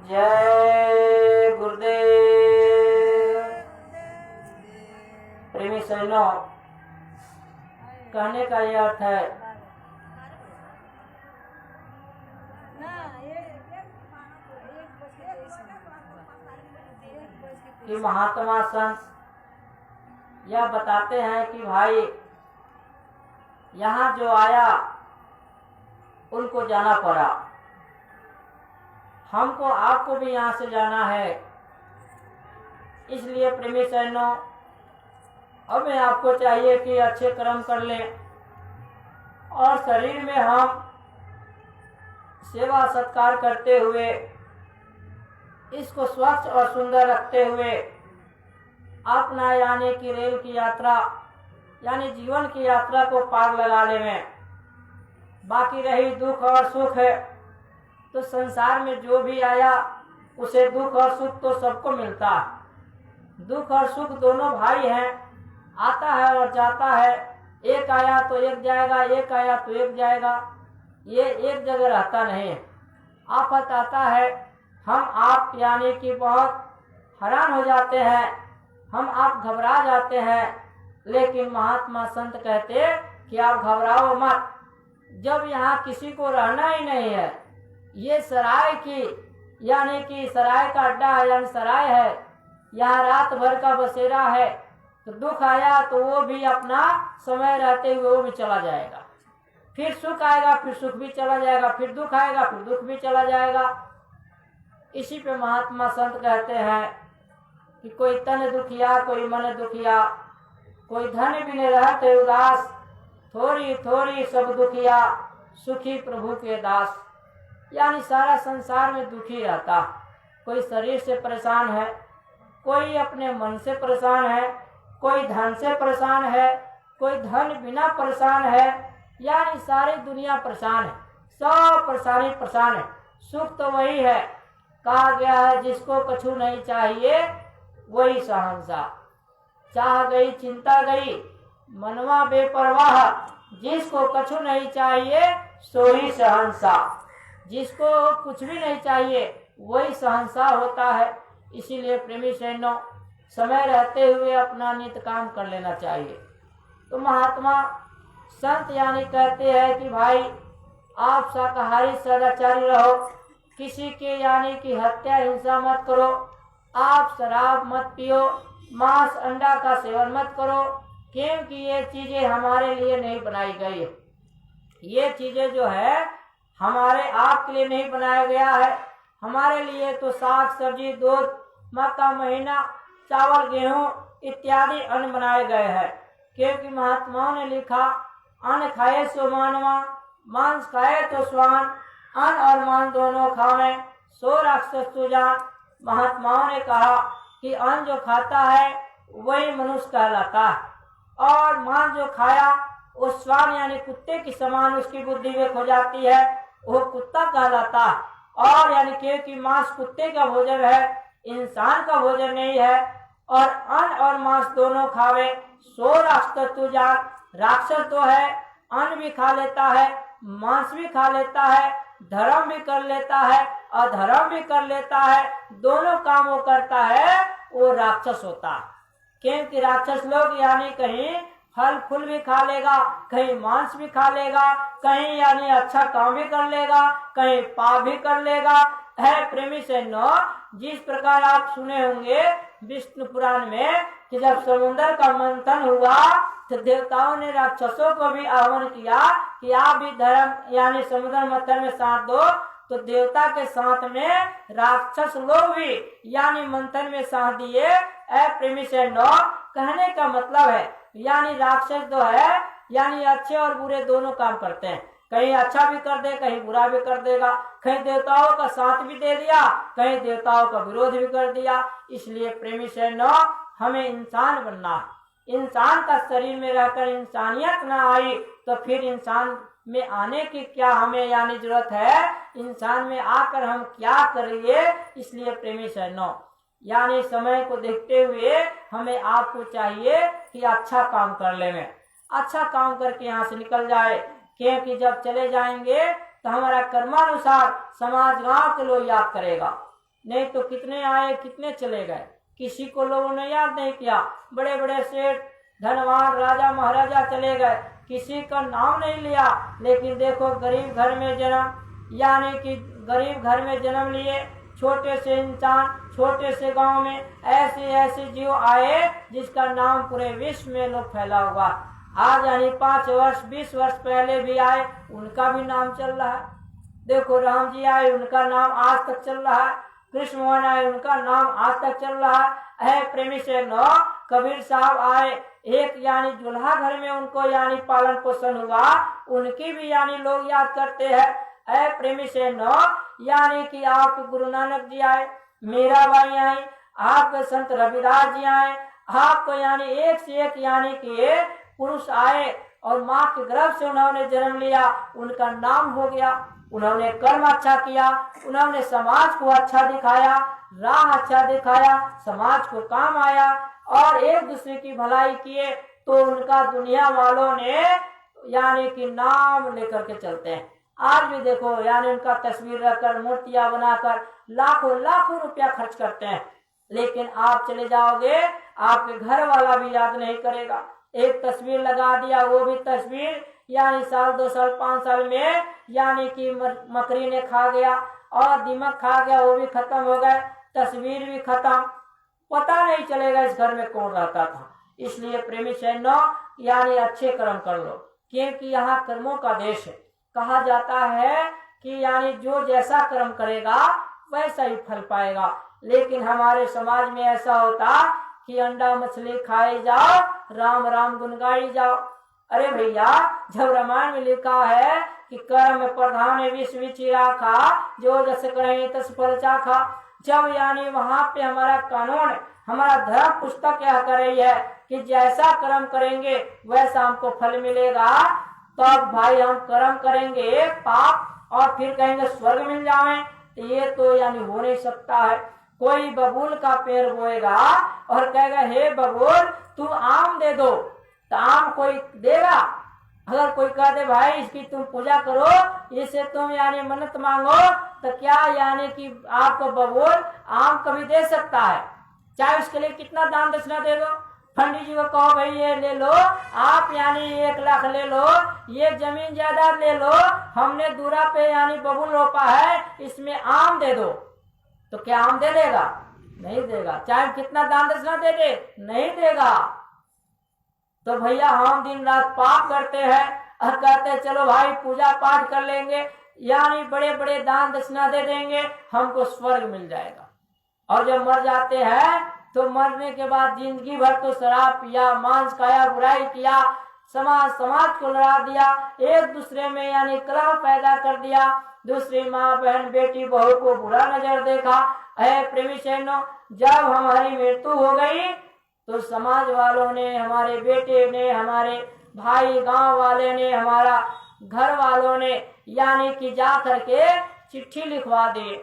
जय गुरुदेव। प्रेमी सज्जनों, कहने का यह अर्थ है कि महात्मा संत यह बताते हैं कि भाई यहाँ जो आया उनको जाना पड़ा, हमको आपको भी यहाँ से जाना है। इसलिए प्रेमी सज्जनों, हमें आपको चाहिए कि अच्छे कर्म कर लें और शरीर में हम सेवा सत्कार करते हुए, इसको स्वच्छ और सुंदर रखते हुए अपना यानी कि रेल की यात्रा यानी जीवन की यात्रा को पार लगाने में। बाकी रही दुख और सुख है, तो संसार में जो भी आया उसे दुख और सुख तो सबको मिलता है। दुख और सुख दोनों भाई हैं, आता है और जाता है। एक आया तो एक जाएगा, एक आया तो एक जाएगा, ये एक जगह रहता नहीं है। आफत आता है, हम आप यानी कि बहुत हैरान हो जाते हैं, हम आप घबरा जाते हैं। लेकिन महात्मा संत कहते कि आप घबराओ मत, जब यहाँ किसी को रहना ही नहीं है, ये सराय की यानी कि सराय का अड्डा है, यानी सराय है, यहाँ रात भर का बसेरा है। तो दुख आया तो वो भी अपना समय रहते हुए वो भी चला जाएगा, फिर सुख आएगा फिर सुख भी चला जाएगा, फिर दुख आएगा फिर दुख भी चला जाएगा। इसी पे महात्मा संत कहते हैं कि कोई तन दुखिया कोई मन दुखिया, कोई धन भी नहीं रहते उदास, थोड़ी थोड़ी सब दुखिया सुखी प्रभु के दास। यानी सारा संसार में दुखी रहता, कोई शरीर से परेशान है, कोई अपने मन से परेशान है, कोई धन से परेशान है, कोई धन बिना परेशान है। यानी सारी दुनिया परेशान है, सब परेशान है। सुख तो वही है, कहा गया है जिसको कछु नहीं चाहिए वही सहनसा। चाह गई चिंता गई मनवा बेपरवाह, जिसको कछु नहीं चाहिए सो ही सहनसा। जिसको कुछ भी नहीं चाहिए वही सहनसा होता है। इसीलिए प्रेमी सज्जनों, समय रहते हुए अपना नित्य काम कर लेना चाहिए। तो महात्मा संत यानी कहते हैं कि भाई आप शाकाहारी सदाचारी रहो, किसी के यानी कि हत्या हिंसा मत करो, आप शराब मत पियो, मांस अंडा का सेवन मत करो, क्योंकि ये चीजें हमारे लिए नहीं बनाई गई है। ये चीजें जो है हमारे आपके लिए नहीं बनाया गया है। हमारे लिए तो साग सब्जी दूध मक्का महीना चावल गेहूं इत्यादि अन्न बनाए गए हैं। क्योंकि महात्माओं ने लिखा अन्न खाए सो मानवा, मांस खाए तो स्वान, अन्न और मांस दोनों खावे सो राक्षस तो जान। महात्माओं ने कहा कि अन्न जो खाता है वही मनुष्य कहलाता है, और मांस जो खाया वो स्वान यानी कुत्ते की समान उसकी बुद्धि में खो जाती है, वो कुत्ता कहलाता है। और यानी क्योंकि मांस कुत्ते का भोजन है, इंसान का भोजन नहीं है। और अन्न और मांस दोनों खावे सो राक्षस तो जान। राक्षस तो है, अन्न भी खा लेता है, मांस भी खा लेता है, धर्म भी कर लेता है, अधर्म भी कर लेता है, दोनों काम वो करता है, वो राक्षस होता है। क्योंकि राक्षस लोग यानी कहीं फल फूल भी खा लेगा, कहीं मांस भी खा लेगा, कहीं यानी अच्छा काम भी कर लेगा, कहीं पाप भी कर लेगा। है प्रेमी सज्जनों, जिस प्रकार आप सुने होंगे विष्णु पुराण में कि जब समुद्र का मंथन हुआ तो देवताओं ने राक्षसों को भी आह्वान किया कि आप भी धर्म यानी समुद्र मंथन में साथ दो। तो देवता के साथ में राक्षस लोग भी यानी मंथन में साथ दिए। प्रेमी सज्जनों, कहने का मतलब है यानी राक्षस जो है यानी अच्छे और बुरे दोनों काम करते हैं, कहीं अच्छा भी कर दे कहीं बुरा भी कर देगा, कहीं देवताओं का साथ भी दे दिया कहीं देवताओं का विरोध भी कर दिया। इसलिए प्रेमी सज्जनों, हमें इंसान बनना है। इंसान का शरीर में रहकर इंसानियत ना आई तो फिर इंसान में आने की क्या हमें यानी जरूरत है, इंसान में आकर हम क्या करेंगे। इसलिए प्रेमी सज्जनों, यानी समय को देखते हुए हमें आपको चाहिए कि अच्छा काम कर लें, अच्छा काम करके यहाँ से निकल जाए। क्योंकि जब चले जाएंगे तो हमारा कर्मानुसार समाज गांव के लोग याद करेगा, नहीं तो कितने आए कितने चले गए, किसी को लोगों ने याद नहीं किया। बड़े बड़े सेठ धनवान राजा महाराजा चले गए, किसी का नाम नहीं लिया। लेकिन देखो गरीब घर में जन्म, यानी कि गरीब घर में जन्म लिए, छोटे से इंसान, छोटे से गांव में ऐसे ऐसे जीव आए जिसका नाम पूरे विश्व में लोग फैला हुआ। आज यानी 5 वर्ष 20 वर्ष पहले भी आए, उनका भी नाम चल रहा है। देखो राम जी आए, उनका नाम आज तक चल रहा है। कृष्ण मोहन आए, उनका नाम आज तक चल रहा है। प्रेमी से नौ कबीर साहब आए, एक यानी जुल्हा घर में उनको यानी पालन पोषण हुआ, उनकी भी यानी लोग याद करते हैं। प्रेमी से नौ यानी कि आपके गुरु नानक जी आए, मीराबाई आई, आपके संत रविदास जी आए, आपको यानी एक से एक यानी कि पुरुष आए और माँ के गर्भ से उन्होंने जन्म लिया, उनका नाम हो गया। उन्होंने कर्म अच्छा किया, उन्होंने समाज को अच्छा दिखाया, राह अच्छा दिखाया, समाज को काम आया और एक दूसरे की भलाई किए, तो उनका दुनिया वालों ने यानी कि नाम लेकर के चलते हैं। आज भी देखो यानी उनका तस्वीर रखकर मूर्तियां बनाकर लाखों लाखों रुपया खर्च करते हैं, लेकिन आप चले जाओगे आपके घर वाला भी याद नहीं करेगा। एक तस्वीर लगा दिया, वो भी तस्वीर यानी साल 2 साल 5 साल में यानी कि मकड़ी ने खा गया और दीमक खा गया, वो भी खत्म हो गए, तस्वीर भी खत्म, पता नहीं चलेगा इस घर में कौन रहता था। इसलिए प्रेमी सैन्यों यानी अच्छे कर्म कर लो, क्योंकि यहाँ कर्मों का देश है। कहा जाता है कि यानी जो जैसा कर्म करेगा वैसा ही फल पाएगा। लेकिन हमारे समाज में ऐसा होता कि अंडा मछली खाए जाओ, राम राम गुन गाई जाओ। अरे भैया, जब रामायण में लिखा है कि कर्म प्रधान विष विचिरा खा, जो जस करें तस फल चाखा, जब यानी वहाँ पे हमारा कानून, हमारा धर्म पुस्तक यह कर रही है कि जैसा कर्म करेंगे वैसा हमको फल मिलेगा, तब भाई हम कर्म करेंगे पाप और फिर कहेंगे स्वर्ग मिल जाए, तो ये तो यानी हो नहीं सकता है। कोई बबूल का पेड़ बोएगा और कहेगा हे बबूल तू आम दे दो, तो आम कोई देगा? अगर कोई कह दे भाई इसकी तुम पूजा करो, इसे तुम यानी मन्नत मांगो, तो क्या यानी कि आपको बबूल आम कभी दे सकता है? चाहे उसके लिए कितना दान दक्षिणा दे दो। पंडित जी को कहो भाई ये ले लो आप, यानी 1 लाख ले लो, ये जमीन जायदाद ले लो, हमने दूरा पे यानी बबूल रोपा है, इसमें आम दे दो, तो क्या आम दे देगा? नहीं देगा। चाहे कितना दान दक्षिणा दे दे, नहीं देगा। तो भैया हम दिन रात पाप करते हैं और कहते हैं चलो भाई पूजा पाठ कर लेंगे, यानी बड़े बड़े दान दक्षिणा दे देंगे, हमको स्वर्ग मिल जाएगा। और जब मर जाते हैं तो मरने के बाद जिंदगी भर तो शराब पिया, मांस खाया, बुराई किया, समाज को लड़ा दिया, एक दूसरे में यानी कलह पैदा कर दिया, दूसरी माँ बहन बेटी बहू को बुरा नजर देखा। प्रेमी सैन्यों, जब हमारी मृत्यु हो गई तो समाज वालों ने, हमारे बेटे ने, हमारे भाई गांव वाले ने, हमारा घर वालों ने यानी कि जा करके चिट्ठी लिखवा दी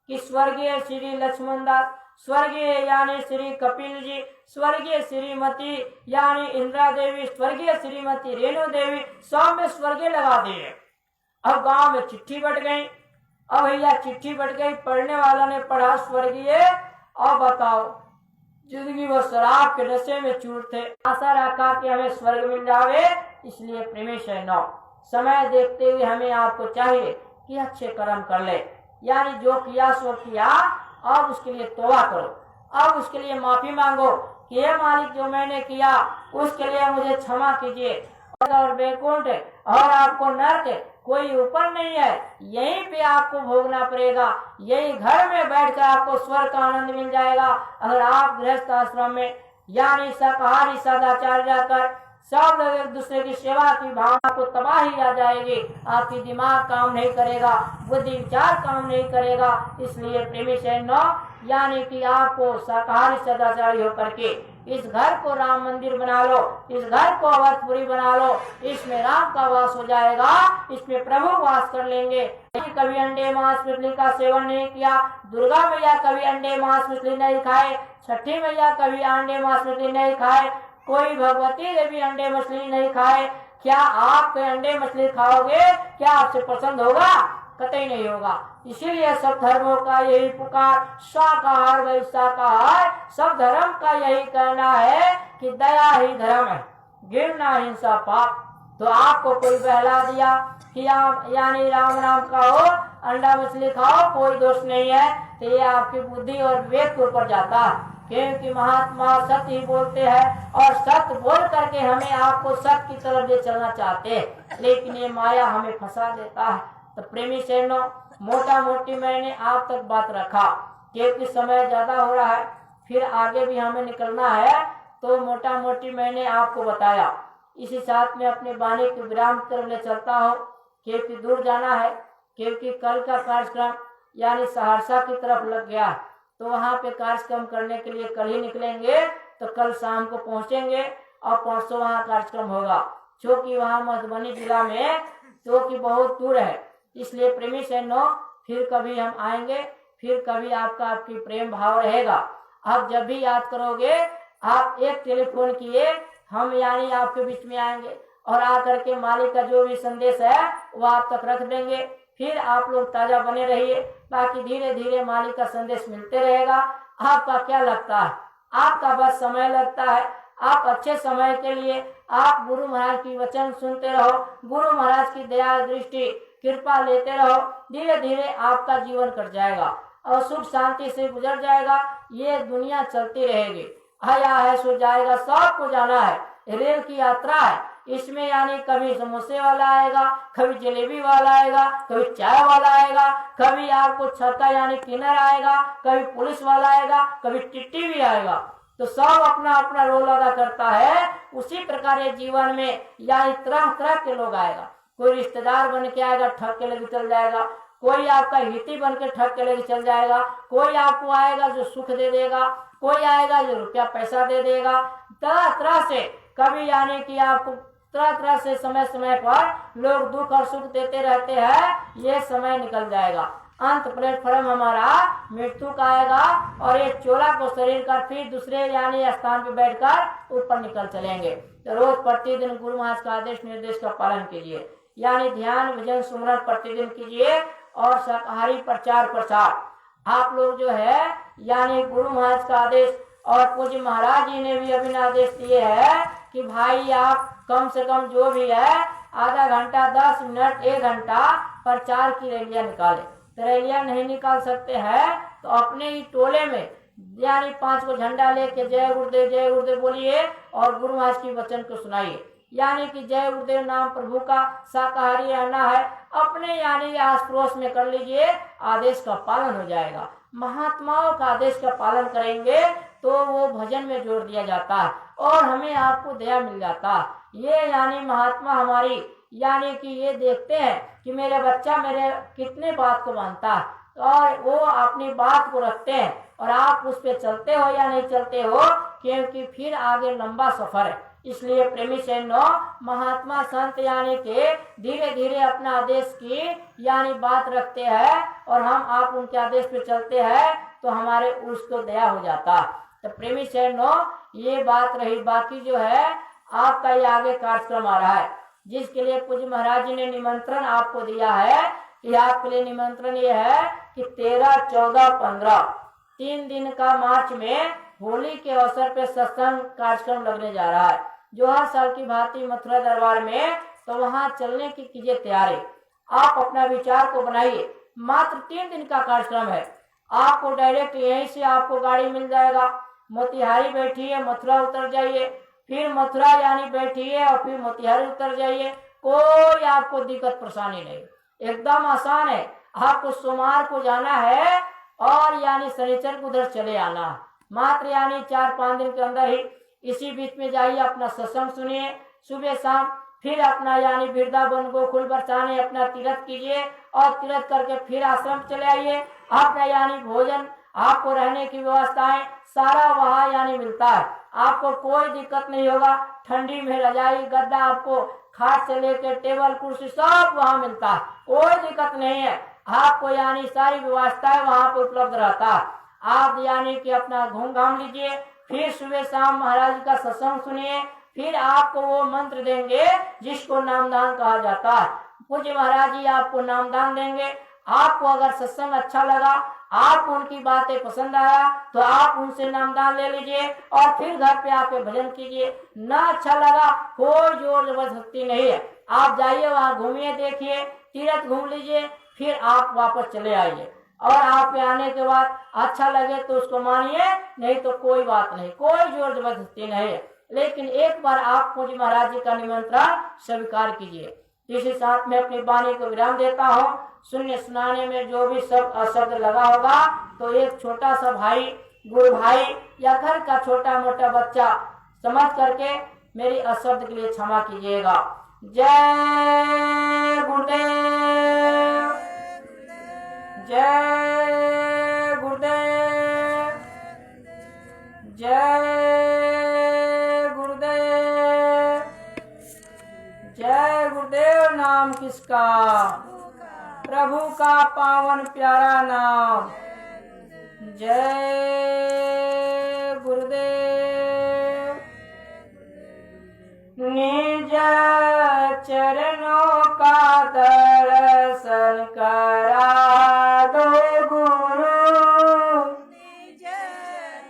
कि स्वर्गीय श्री लक्ष्मण दास, स्वर्गीय यानी श्री कपिल जी, स्वर्गीय श्रीमती यानी इंदिरा देवी, स्वर्गीय श्रीमती रेणु देवी, सब में स्वर्गीय लगा दिए। अब गांव में चिट्ठी बट गई। अब भैया चिट्ठी बट गई, पढ़ने वाला ने पढ़ा स्वर्गीय, और बताओ जिंदगी वो शराब के नशे में चूर थे, आशा रखा कि हमें स्वर्ग मिल जावे। इसलिए प्रेमी सैन्यों, समय देखते हुए हमें आपको चाहिए कि अच्छे कर्म कर ले, यानी जो किया सो किया, अब उसके लिए तौबा करो, अब उसके लिए माफी मांगो कि ये मालिक जो मैंने किया उसके लिए मुझे क्षमा कीजिए। और वैकुंठ और आपको नरक कोई ऊपर नहीं है, यहीं पे आपको भोगना पड़ेगा, यही घर में बैठकर आपको स्वर्ग का आनंद मिल जाएगा। अगर आप गृहस्थ आश्रम में यानी शाकाहारी सदाचार जाकर सब लोग एक दूसरे की सेवा की भावना को तबाही आ जाएगी, आपकी दिमाग काम नहीं करेगा, बुद्धि विचार काम नहीं करेगा। इसलिए प्रेमी सैन्यों, यानी कि आपको शाकाहारी सदाचारी होकर के इस घर को राम मंदिर बना लो, इस घर को अवधपुरी बना लो, इसमें राम का वास हो जाएगा, इसमें प्रभु वास कर लेंगे। कभी अंडे मांस मछली का सेवन नहीं किया, दुर्गा मैया कभी अंडे मांस मछली नहीं खाए, छठी मैया कभी अंडे मांस मछली नहीं खाए, कोई भगवती देवी अंडे मछली नहीं खाए, क्या आप कोई अंडे मछली खाओगे, क्या आपसे पसंद होगा? कतई नहीं होगा। इसीलिए सब धर्मों का यही पुकार, शाकाहार वही शाकाहार, सब धर्म का यही कहना है कि दया ही धर्म है, घृणा हिंसा पाप। तो आपको कोई बहला दिया कि आप यानी राम राम खाओ, अंडा मछली खाओ, कोई दोष नहीं है, तो ये आपकी बुद्धि और विवेक के ऊपर जाता है। क्योंकि महात्मा सत्य ही बोलते हैं और सत्य बोल करके हमें आपको सत्य की तरफ ले चलना चाहते हैं, लेकिन ये माया हमें फंसा देता है। तो प्रेमी सैनो, मोटा मोटी मैंने आप तक बात रखा क्योंकि समय ज्यादा हो रहा है, फिर आगे भी हमें निकलना है, तो मोटा मोटी मैंने आपको बताया। इसी साथ में अपने वाणी के विराम की तरफ ले चलता हूँ क्योंकि दूर जाना है, क्योंकि कल का कार्यक्रम यानी सहरसा की तरफ लग गया, तो वहाँ पे कार्यक्रम करने के लिए कल ही निकलेंगे, तो कल शाम को पहुँचेंगे और परसों वहाँ कार्यक्रम होगा, क्योंकि वहाँ मधुबनी जिला में जो कि बहुत दूर है। इसलिए प्रेमी सैनो, फिर कभी हम आएंगे, फिर कभी आपकी प्रेम भाव रहेगा। आप जब भी याद करोगे, आप एक टेलीफोन किए, हम यानी आपके बीच में आएंगे और आकर के मालिक का जो भी संदेश है वो आप तक रख देंगे। फिर आप लोग ताजा बने रहिए, बाकी धीरे धीरे मालिक का संदेश मिलते रहेगा। आपका क्या लगता है? आपका बस समय लगता है। आप अच्छे समय के लिए आप गुरु महाराज की वचन सुनते रहो, गुरु महाराज की दया दृष्टि कृपा लेते रहो, धीरे धीरे आपका जीवन कट जाएगा और सुख शांति से गुजर जाएगा। ये दुनिया चलती रहेगी, आया है सो जाएगा, सबको जाना है, रेल की यात्रा है। इसमें यानी कभी समोसे वाला आएगा, कभी जलेबी वाला आएगा, कभी चाय वाला आएगा, कभी आपको छक्का यानी किन्नर आएगा, कभी पुलिस वाला आएगा, कभी टिट्टी भी आएगा। तो सब अपना अपना रोल अदा करता है। उसी प्रकार जीवन में यानी तरह तरह के लोग आएगा। कोई रिश्तेदार बन के आएगा, ठग के लेके चल जाएगा, कोई आपका हिती बन के ठग के लेके चल जाएगा, कोई आपको आएगा जो सुख दे देगा, कोई आएगा जो रुपया पैसा दे देगा, तरह तरह से। कभी यानी कि आपको तरह तरह से समय समय पर लोग दुख और सुख देते रहते हैं। ये समय निकल जाएगा, अंत प्लेटफॉर्म हमारा मृत्यु का आएगा और ये चोला को शरीर कर फिर दूसरे यानी स्थान पे बैठकर ऊपर निकल चलेंगे। तो रोज प्रतिदिन गुरु महाराज का आदेश निर्देश का पालन कीजिए, यानी ध्यान भजन सुमरन प्रतिदिन कीजिए और शाकाहारी प्रचार प्रसार। आप लोग जो है यानी गुरु महाराज का आदेश और पूज्य महाराज जी ने भी अभी आदेश दिए है कि भाई आप कम से कम जो भी है आधा घंटा, 10 मिनट, 1 घंटा प्रचार की रैलियां निकाले। तो रैलियां नहीं निकाल सकते हैं तो अपने ही टोले में यानी 5 को झंडा लेके जय गुरुदेव बोलिए और गुरु महाराज की वचन को सुनाइए। यानी कि जय गुरुदेव नाम प्रभु का शाकाहारी रहना है, अपने यानी आस पड़ोस में कर लीजिए, आदेश का पालन हो जाएगा। महात्माओं का आदेश का पालन करेंगे तो वो भजन में जोड़ दिया जाता है और हमें आपको दया मिल जाता है। ये यानी महात्मा हमारी यानी कि ये देखते हैं कि मेरे बच्चा मेरे कितने बात को मानता है और वो अपनी बात को रखते हैं और आप उस पर चलते हो या नहीं चलते हो, क्योंकि फिर आगे लंबा सफर है। इसलिए प्रेमी सैनो, महात्मा संत यानी के धीरे धीरे अपना आदेश की यानी बात रखते हैं और हम आप उनके आदेश पे चलते हैं तो हमारे उसको दया हो जाता। तो प्रेमी सैनो, ये बात रही। बाकी जो है आपका ये आगे कार्यक्रम आ रहा है जिसके लिए पूज्य महाराज जी ने निमंत्रण आपको दिया है कि आपके लिए निमंत्रण ये है कि 13, 14, 15 3 दिन का मार्च में होली के अवसर पे सत्संग कार्यक्रम लगने जा रहा है, जो हर साल की भांति मथुरा दरबार में। तो वहां चलने की कीजिए तैयारी, आप अपना विचार को बनाइए। मात्र 3 दिन का कार्यक्रम है, आपको डायरेक्ट यहीं से आपको गाड़ी मिल जाएगा। मोतिहारी बैठिए, मथुरा उतर जाइए, फिर मथुरा यानी बैठिए और फिर मोतिहारी उतर जाइए। कोई आपको दिक्कत परेशानी नहीं, एकदम आसान है। आपको सोमवार को जाना है और यानी शनिचर को उधर चले आना है। मात्र यानी 4-5 दिन के अंदर ही। इसी बीच में जाइए, अपना सत्संग सुनिए सुबह शाम, फिर अपना यानी वृंदावन गोकुल बरसाने अपना तीर्थ कीजिए और तीर्थ करके फिर आश्रम चले आइए। अपना यानी भोजन, आपको रहने की व्यवस्थाएं सारा वहाँ यानी मिलता है, आपको कोई दिक्कत नहीं होगा। ठंडी में रजाई गद्दा, आपको खाट से लेकर टेबल कुर्सी सब वहाँ मिलता है, कोई दिक्कत नहीं है। आपको यानी सारी व्यवस्थाएं वहाँ पे उपलब्ध रहता है। आप यानी कि अपना घूम घाम लीजिए, फिर सुबह शाम महाराज का सत्संग सुनिए, फिर आपको वो मंत्र देंगे जिसको नामदान कहा जाता है। पूज्य महाराज जी आपको नामदान देंगे। आपको अगर सत्संग अच्छा लगा, आपको उनकी बातें पसंद आया तो आप उनसे नामदान ले लीजिए और फिर घर पे आके भजन कीजिए। ना अच्छा लगा, कोई जोर जबरदस्ती नहीं है। आप जाइए, वहाँ घूमिए, देखिए, तीर्थ घूम लीजिए, फिर आप वापस चले आइए। और आप पे आने के बाद अच्छा लगे तो उसको मानिए, नहीं तो कोई बात नहीं, कोई जोर जबरदस्ती नहीं है। लेकिन एक बार आप पूज्य महाराज जी का निमंत्रण स्वीकार कीजिए। इसी साथ में अपनी वाणी को विराम देता हूँ। शून्य सुनाने में जो भी शब्द अशब्द लगा होगा तो एक छोटा सा भाई, गुरु भाई या घर का छोटा मोटा बच्चा समझ करके मेरी अशब्द के लिए क्षमा कीजिएगा। जय गुरुदेव, जय गुरुदेव, जय गुरुदेव, जय गुरुदेव। नाम किसका? प्रभु का पावन प्यारा नाम। जय गुरुदेव। निज चरणों का दर्शन करा दो गुरु, निज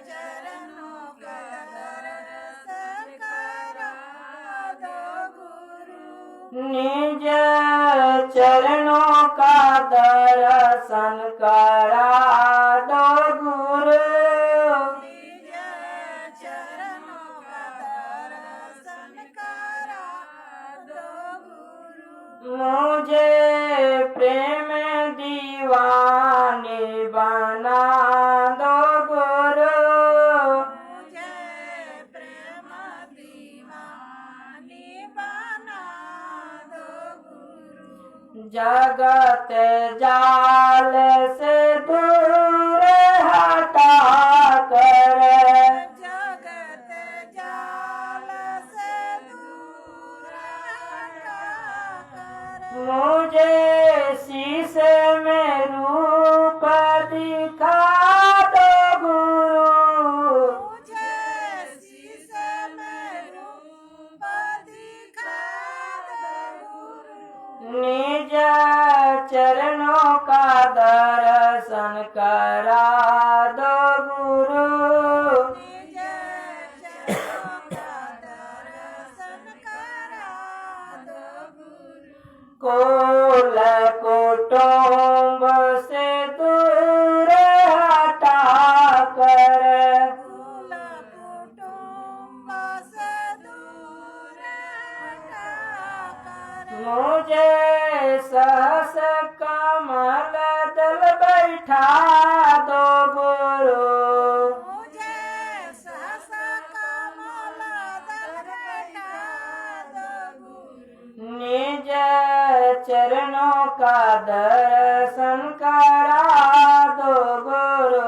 चरणों का दर्शन करा दो गुरु, निज चरणों का दर्शन करा दो गुरु, निज चरणों का दर्शन करा दो गुरु। मुझे प्रेम दीवानी बना दो गुरु, मुझे प्रेम दीवानी बना दो गुरु। जगत जाल से दूर हटा कर, जगत जाल से दूर हटा कर, मुझे शीशे में रूप दिखा दो गुरु, मुझे शीशे में रूप दिखा दो गुरु। निज चरणों का दर्शन करा दो गुरु, निज चरणों का दर्शन करा दो गुरु। कुल कुटुंब से दूर हटा कर, कुल कुटुंब से दूर हटा कर, मुझे सहस कमल दल बैठा दो गुरु, मुझे सहस कमल दल बैठा दो गुरु। निज चरणों का दर्शन करा दो गुरु,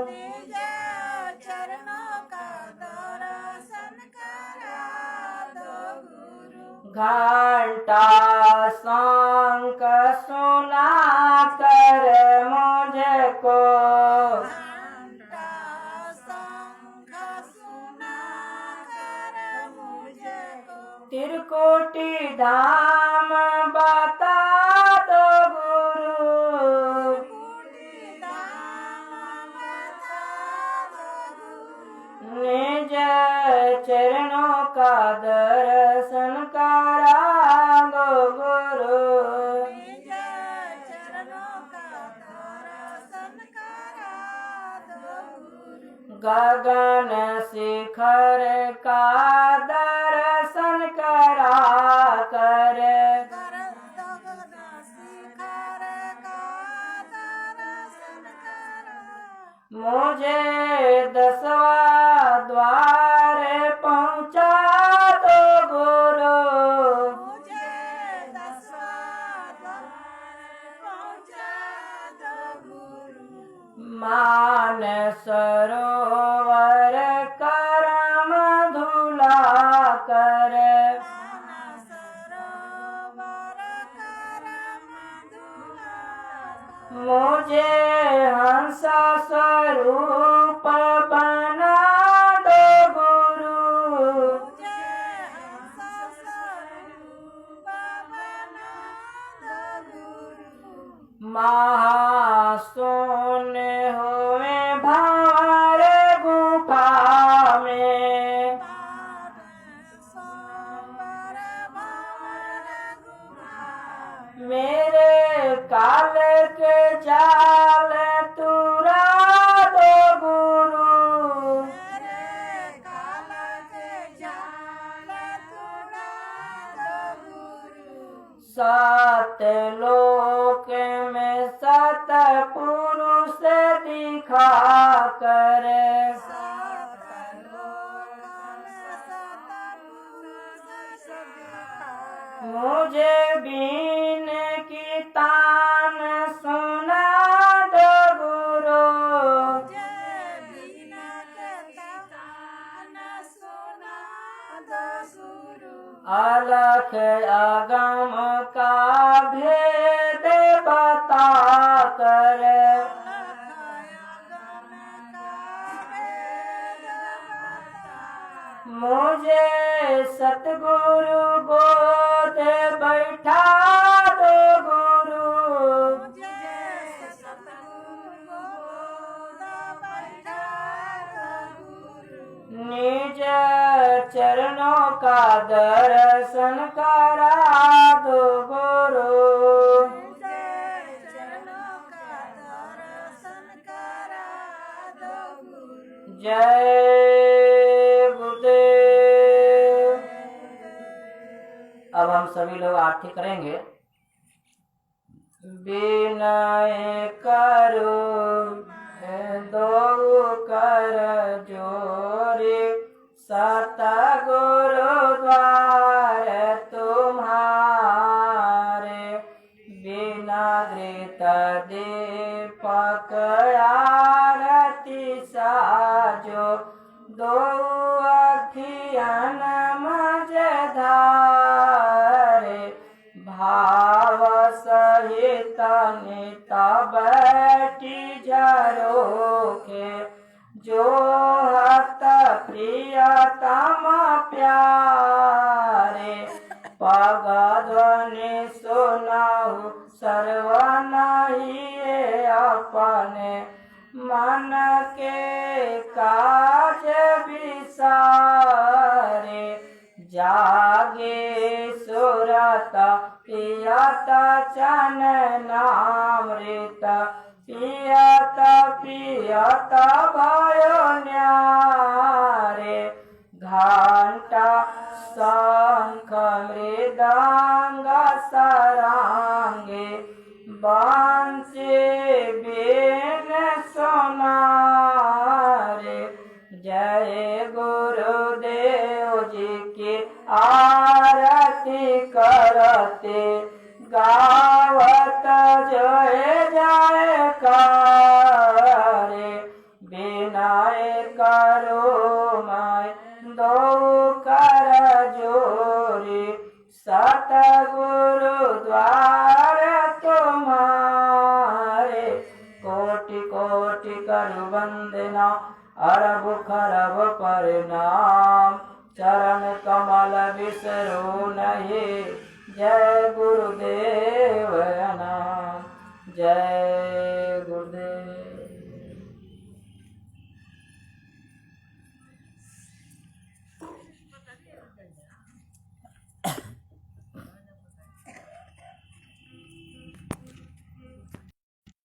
निज चरणों का दर्शन करा दो गुरु। घंटा शंख सुना कर मुझको, घंटा शंख सुना कर मुझको, त्रिकुटी धाम बता दो गुरु, त्रिकुटी धाम बता दो गुरु। निज चरणों का दर्शन करा दो गुरु, निज चरणों का दर्शन करा दो गुरु। गगन शिखर का दर्शन करा कर, गगन शिखर का दर्शन करा, मुझे 10वां द्वार पहुंचा दो गुरु, मुझे 10वां द्वार पहुंचा दो गुरु। मान सरोवर करम धुला कर, मान सरोवर करम धुला कर, मुझे हंस स्वरूप बना दो गुरु, मुझे महाशून्य हुए भंवर गुफा में। मेरे काल के जाल तुरा दो गुरु, सतलोक में सतपुरुष दिखा कर, मुझे बीन की तान सुना दो गुरु, अलख अगम का भेद बता कर, मुझे सतगुरु गोद बैठा दो गुरु, निज चरणों का दर्शन करा दो गुरु, जय गुरुदेव। अब हम सभी लोग आरती करेंगे। विनय करो दो कर जोरे, सतगुरु द्वार तुम्हारे, बिना धृत दीपक आरती साजो, दो अखियन मझधारे, भाव सहित नित बैठी झरोखे, जो हत प्रियतम प्यारे, पग ध्वनि सुनाहु सर्वन हिये अपने, मन के काज विसारे, जागे सुरत पियत चननामृत, पियत पियत भयो न्यारे, घंटा शंख मृदंग सरांगे, बांसुरी बीन सोनारे, जय गुरुदेव जी की आरती करते, गावत जय जयकारे, विनय करो मैं दो कर जोरी, सतगुरु द्वार तुम्हारे, कोटि कोटि कर वंदना, अरब खरब प्रणाम, चरण कमल बिसरो नहीं, जय गुरुदेव नाम, जय गुरुदेव।